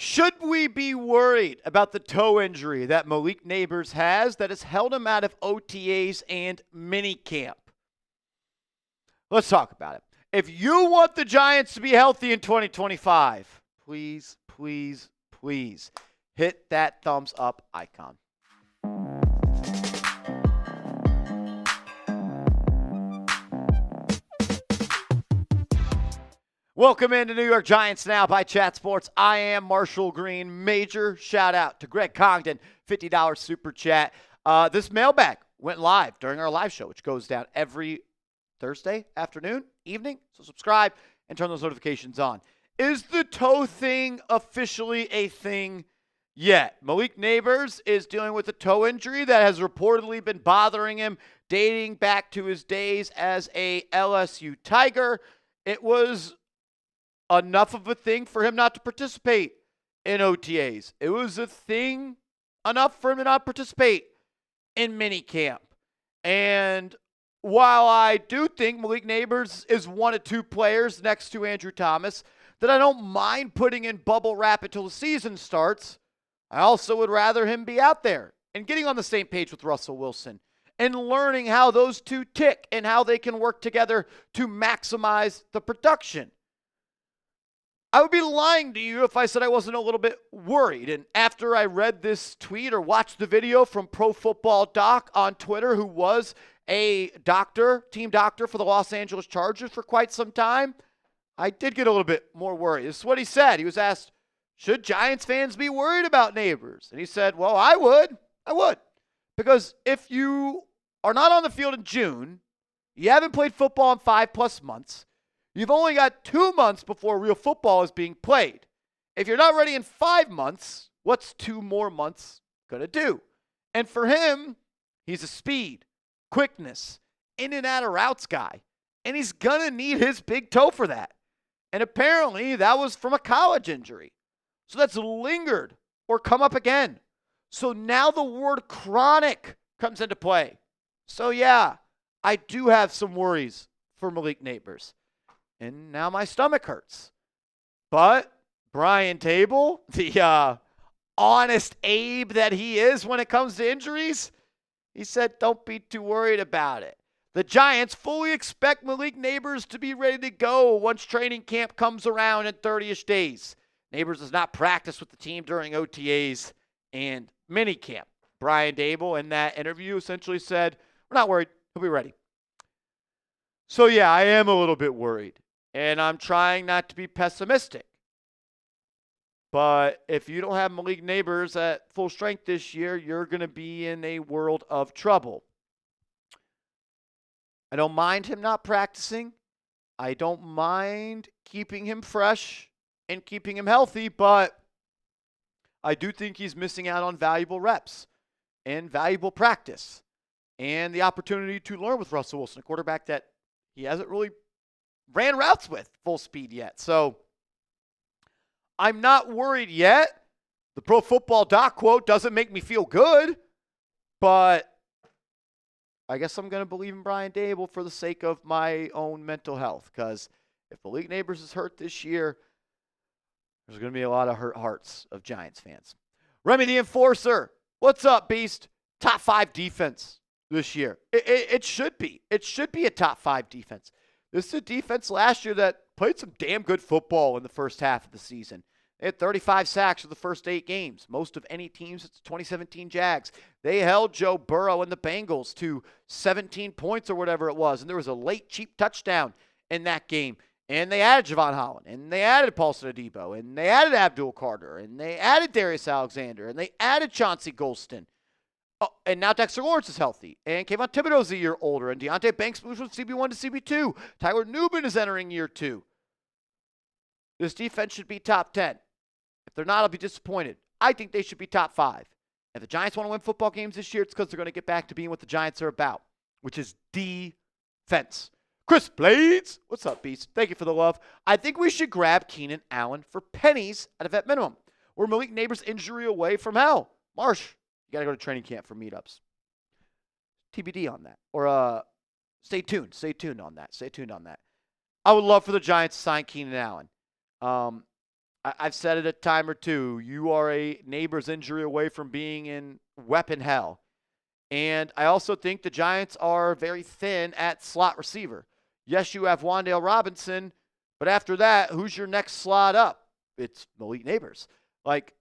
Should we be worried about the toe injury that Malik Nabers has that has held him out of OTAs and minicamp? Let's talk about it. If you want the Giants to be healthy in 2025, please, please, please hit that thumbs up icon. Welcome into New York Giants Now by Chat Sports. I am Marshall Green. Major shout out to Greg Congdon, $50 super chat. This mailbag went live during our live show, which goes down every Thursday afternoon, evening. So subscribe and turn those notifications on. Is the toe thing officially a thing yet? Malik Nabers is dealing with a toe injury that has reportedly been bothering him dating back to his days as a LSU Tiger. It was enough of a thing for him not to participate in OTAs. It was a thing enough for him to not participate in minicamp. And while I do think Malik Nabers is one of two players next to Andrew Thomas that I don't mind putting in bubble wrap until the season starts, I also would rather him be out there and getting on the same page with Russell Wilson and learning how those two tick and how they can work together to maximize the production. I would be lying to you if I said I wasn't a little bit worried. And after I read this tweet or watched the video from Pro Football Doc on Twitter, who was a doctor, team doctor for the Los Angeles Chargers for quite some time, I did get a little bit more worried. This is what he said. He was asked, should Giants fans be worried about Nabers? And he said, well, I would. Because if you are not on the field in June, you haven't played football in 5+ months, you've only got 2 months before real football is being played. If you're not ready in 5 months, what's 2 more months going to do? And for him, he's a speed, quickness, in and out of routes guy. And he's going to need his big toe for that. And apparently that was from a college injury. So that's lingered or come up again. So now the word chronic comes into play. So yeah, I do have some worries for Malik Nabers. And now my stomach hurts. But Brian Table, the honest Abe that he is when it comes to injuries, he said, don't be too worried about it. The Giants fully expect Malik Nabers to be ready to go once training camp comes around in 30-ish days. Nabers does not practice with the team during OTAs and minicamp. Brian Dable in that interview essentially said, we're not worried. He'll be ready. So yeah, I am a little bit worried. And I'm trying not to be pessimistic. But if you don't have Malik Nabers at full strength this year, you're going to be in a world of trouble. I don't mind him not practicing. I don't mind keeping him fresh and keeping him healthy, but I do think he's missing out on valuable reps and valuable practice and the opportunity to learn with Russell Wilson, a quarterback that he hasn't really ran routes with full speed yet. So I'm not worried yet. The Pro Football Doc quote doesn't make me feel good, but I guess I'm going to believe in Brian Dable for the sake of my own mental health, because if Malik Nabers is hurt this year, there's going to be a lot of hurt hearts of Giants fans. Remy the Enforcer, what's up, Beast? Top 5 defense this year. It should be. It should be a top 5 defense. This is a defense last year that played some damn good football in the first half of the season. They had 35 sacks for the first 8 games, most of any teams since 2017 Jags. They held Joe Burrow and the Bengals to 17 points or whatever it was, and there was a late cheap touchdown in that game. And they added Javon Holland, and they added Paulson Adebo, and they added Abdul Carter, and they added Darius Alexander, and they added Chauncey Golston. Oh, and now Dexter Lawrence is healthy, and Kayvon Thibodeau's a year older, and Deontay Banks moves from CB1 to CB2. Tyler Newman is entering year 2. This defense should be top 10. If they're not, I'll be disappointed. I think they should be top 5. If the Giants want to win football games this year, it's because they're going to get back to being what the Giants are about, which is defense. Chris Blades, what's up, Beast? Thank you for the love. I think we should grab Keenan Allen for pennies at a vet minimum. We're Malik Nabers' injury away from hell. Marsh, you got to go to training camp for meetups. TBD on that. Or stay tuned. Stay tuned on that. I would love for the Giants to sign Keenan Allen. I've said it a time or two. You are a Nabers injury away from being in weapon hell. And I also think the Giants are very thin at slot receiver. Yes, you have Wan'Dale Robinson, but after that, who's your next slot up? It's Malik Nabers. Like,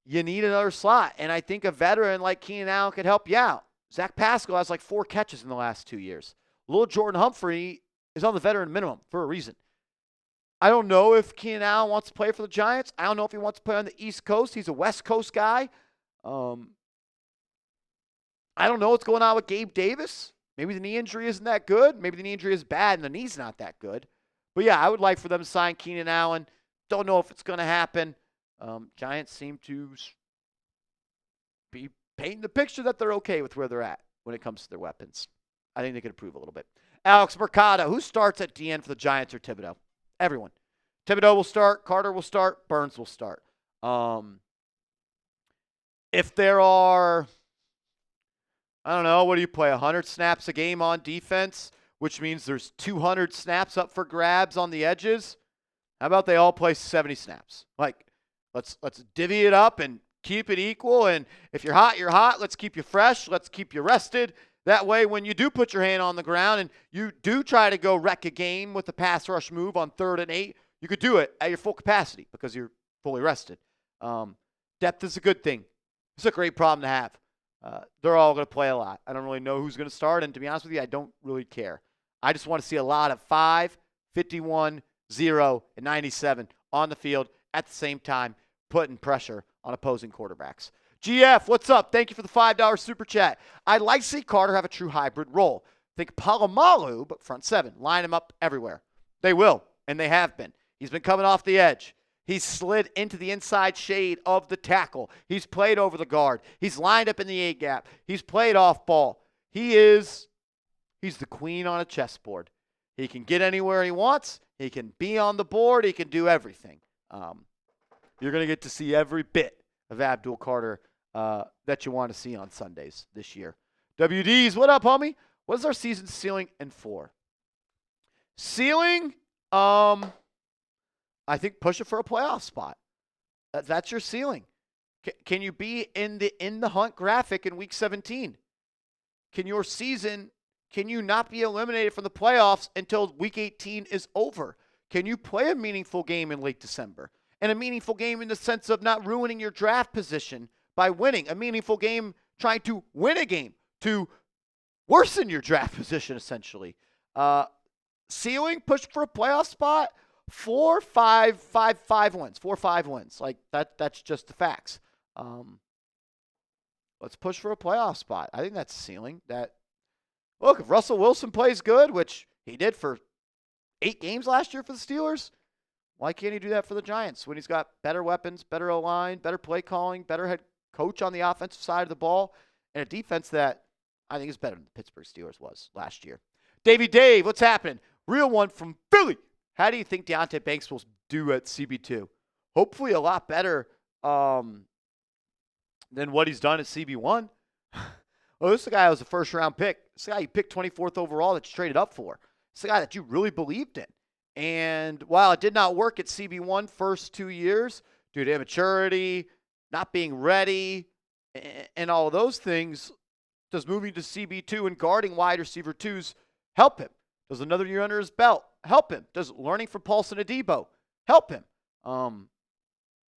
you need another slot. And I think a veteran like Keenan Allen could help you out. Zach Pascal has like 4 catches in the last 2 years. Little Jordan Humphrey is on the veteran minimum for a reason. I don't know if Keenan Allen wants to play for the Giants. I don't know if he wants to play on the East Coast. He's a West Coast guy. I don't know what's going on with Gabe Davis. Maybe the knee injury isn't that good. Maybe the knee injury is bad and the knee's not that good. But yeah, I would like for them to sign Keenan Allen. Don't know if it's going to happen. Giants seem to be painting the picture that they're okay with where they're at when it comes to their weapons. I think they could improve a little bit. Alex Mercado, who starts at DN for the Giants or Thibodeau? Everyone. Thibodeau will start. Carter will start. Burns will start. If there are, I don't know, what do you play, 100 snaps a game on defense, which means there's 200 snaps up for grabs on the edges? How about they all play 70 snaps? Like, let's divvy it up and keep it equal. And if you're hot, you're hot. Let's keep you fresh. Let's keep you rested. That way, when you do put your hand on the ground and you do try to go wreck a game with a pass rush move on 3rd and 8, you could do it at your full capacity because you're fully rested. Depth is a good thing. It's a great problem to have. They're all going to play a lot. I don't really know who's going to start, and to be honest with you, I don't really care. I just want to see a lot of 5, 51, 0, and 97 on the field at the same time, putting pressure on opposing quarterbacks. GF, what's up? Thank you for the $5 super chat. I'd like to see Carter have a true hybrid role. Think Palomalu, but front 7. Line him up everywhere. They will, and they have been. He's been coming off the edge. He's slid into the inside shade of the tackle. He's played over the guard. He's lined up in the A-gap. He's played off ball. He's the queen on a chessboard. He can get anywhere he wants. He can be on the board. He can do everything. You're going to get to see every bit of Abdul Carter that you want to see on Sundays this year. WDs, what up, homie? What is our season ceiling and floor? Ceiling, I think push it for a playoff spot. That's your ceiling. Can you be in the hunt graphic in week 17? Can you not be eliminated from the playoffs until week 18 is over? Can you play a meaningful game in late December? And a meaningful game in the sense of not ruining your draft position by winning. A meaningful game trying to win a game to worsen your draft position, essentially. Ceiling, push for a playoff spot. 4, 5 wins. 4 or 5 wins. Like, that's just the facts. Let's push for a playoff spot. I think that's a ceiling. Look, if Russell Wilson plays good, which he did for 8 games last year for the Steelers, why can't he do that for the Giants when he's got better weapons, better O-line, better play calling, better head coach on the offensive side of the ball, and a defense that I think is better than the Pittsburgh Steelers was last year? Davey Dave, what's happening? Real one from Philly. How do you think Deonte Banks will do at CB2? Hopefully a lot better than what he's done at CB1. Well, this is the guy who was a first-round pick. This is the guy you picked 24th overall that you traded up for. This is the guy that you really believed in. And while it did not work at CB1 first 2 years, due to immaturity, not being ready, and all of those things, does moving to CB2 and guarding wide receiver 2s help him? Does another year under his belt help him? Does learning from Paulson Adebo help him?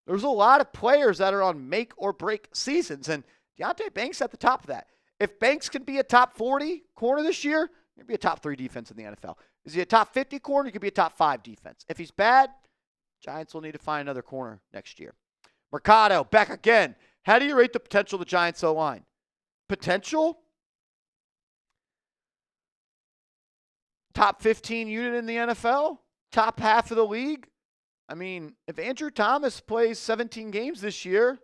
There's a lot of players that are on make or break seasons, and Deonte Banks at the top of that. If Banks can be a top 40 corner this year, he'll be a top 3 defense in the NFL. Is he a top 50 corner? He could be a top 5 defense. If he's bad, Giants will need to find another corner next year. Mercado, back again. How do you rate the potential of the Giants O-line? Potential? Top 15 unit in the NFL? Top half of the league? I mean, if Andrew Thomas plays 17 games this year,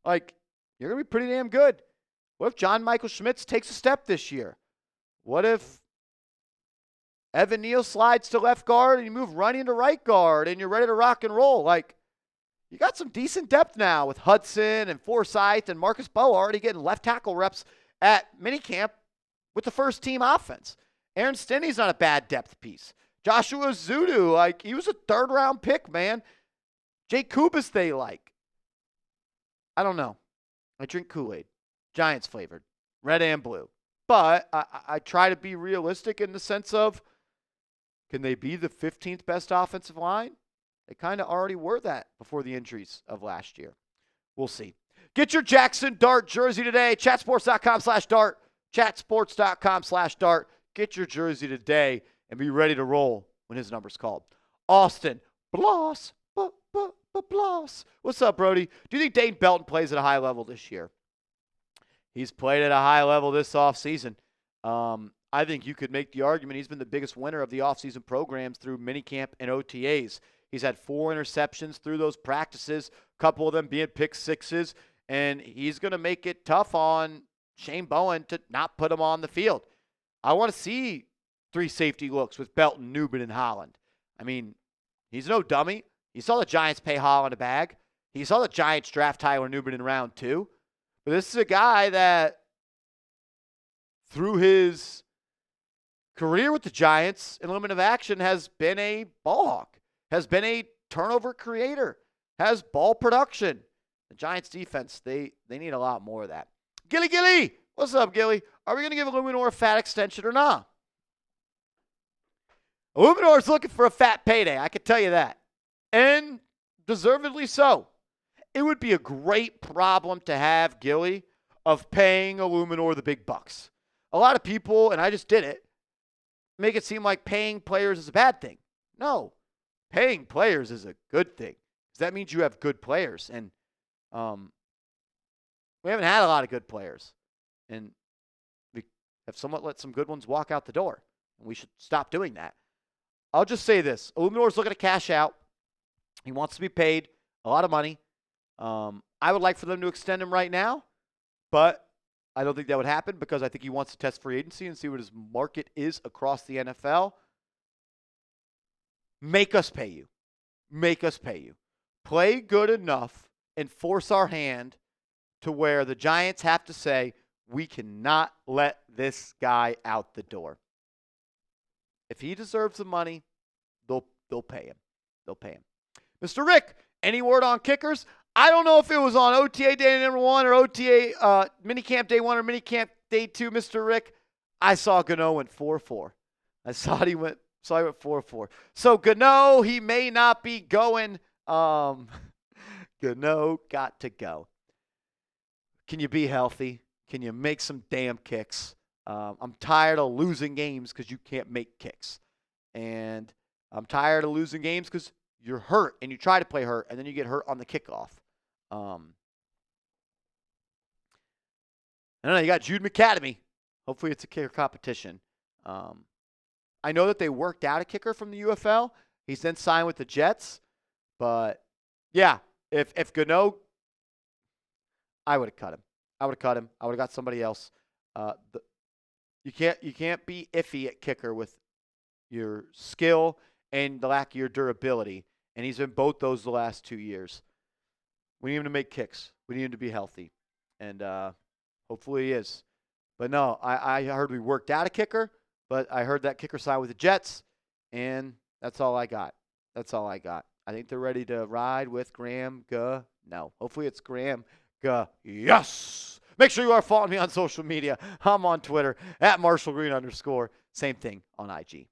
like, you're going to be pretty damn good. What if John Michael Schmitz takes a step this year? What if Evan Neal slides to left guard and you move Runyon to right guard and you're ready to rock and roll? Like, you got some decent depth now with Hudson and Forsythe and Marcus Bowe already getting left tackle reps at minicamp with the first team offense. Aaron Stinney's not a bad depth piece. Joshua Zudu, like, he was a third-round pick, man. Jake Kubas they like. I don't know. I drink Kool-Aid. Giants flavored. Red and blue. But I try to be realistic in the sense of, can they be the 15th best offensive line? They kind of already were that before the injuries of last year. We'll see. Get your Jackson Dart jersey today. Chatsports.com/dart. Chatsports.com/dart. Get your jersey today and be ready to roll when his number's called. Austin Bloss. Bloss. What's up, Brody? Do you think Dane Belton plays at a high level this year? He's played at a high level this offseason. I think you could make the argument he's been the biggest winner of the offseason programs through minicamp and OTAs. He's had 4 interceptions through those practices, a couple of them being pick sixes, and he's going to make it tough on Shane Bowen to not put him on the field. I want to see 3 safety looks with Belton, Newman, and Holland. I mean, he's no dummy. You saw the Giants pay Holland a bag. You saw the Giants draft Tyler Newman in round 2. But this is a guy that, through his career with the Giants in limited action, has been a ball hawk, has been a turnover creator, has ball production. The Giants defense, they need a lot more of that. Gilly! What's up, Gilly? Are we going to give Illuminor a fat extension or not? Illuminor's looking for a fat payday, I can tell you that. And deservedly so. It would be a great problem to have, Gilly, of paying Illuminor the big bucks. A lot of people, and I just did it, make it seem like paying players is a bad thing. No, paying players is a good thing. Because that means you have good players. And we haven't had a lot of good players. And we have somewhat let some good ones walk out the door. And we should stop doing that. I'll just say this. Illuminor's looking to cash out. He wants to be paid a lot of money. I would like for them to extend him right now, but I don't think that would happen because I think he wants to test free agency and see what his market is across the NFL. Make us pay you. Make us pay you. Play good enough and force our hand to where the Giants have to say, we cannot let this guy out the door. If he deserves the money, they'll pay him. They'll pay him. Mr. Rick, any word on kickers? I don't know if it was on OTA day number 1 or OTA minicamp day 1 or minicamp day 2, Mr. Rick. I saw Gano went 4-4. I saw he went 4-4. So Gano, he may not be going. Gano got to go. Can you be healthy? Can you make some damn kicks? I'm tired of losing games because you can't make kicks. And I'm tired of losing games because you're hurt and you try to play hurt and then you get hurt on the kickoff. I don't know. You got Jude McAdamy. Hopefully it's a kicker competition. I know that they worked out a kicker from the UFL. He's then signed with the Jets. But, yeah, if Gano, I would have cut him. I would have got somebody else. You can't be iffy at kicker with your skill and the lack of your durability. And he's been both those the last 2 years. We need him to make kicks. We need him to be healthy. And hopefully he is. But no, I heard we worked out a kicker, but I heard that kicker signed with the Jets, and that's all I got. I think they're ready to ride with Graham Gah. No, hopefully it's Graham Gah. Yes! Make sure you are following me on social media. I'm on Twitter, @MarshallGreen_. Same thing on IG.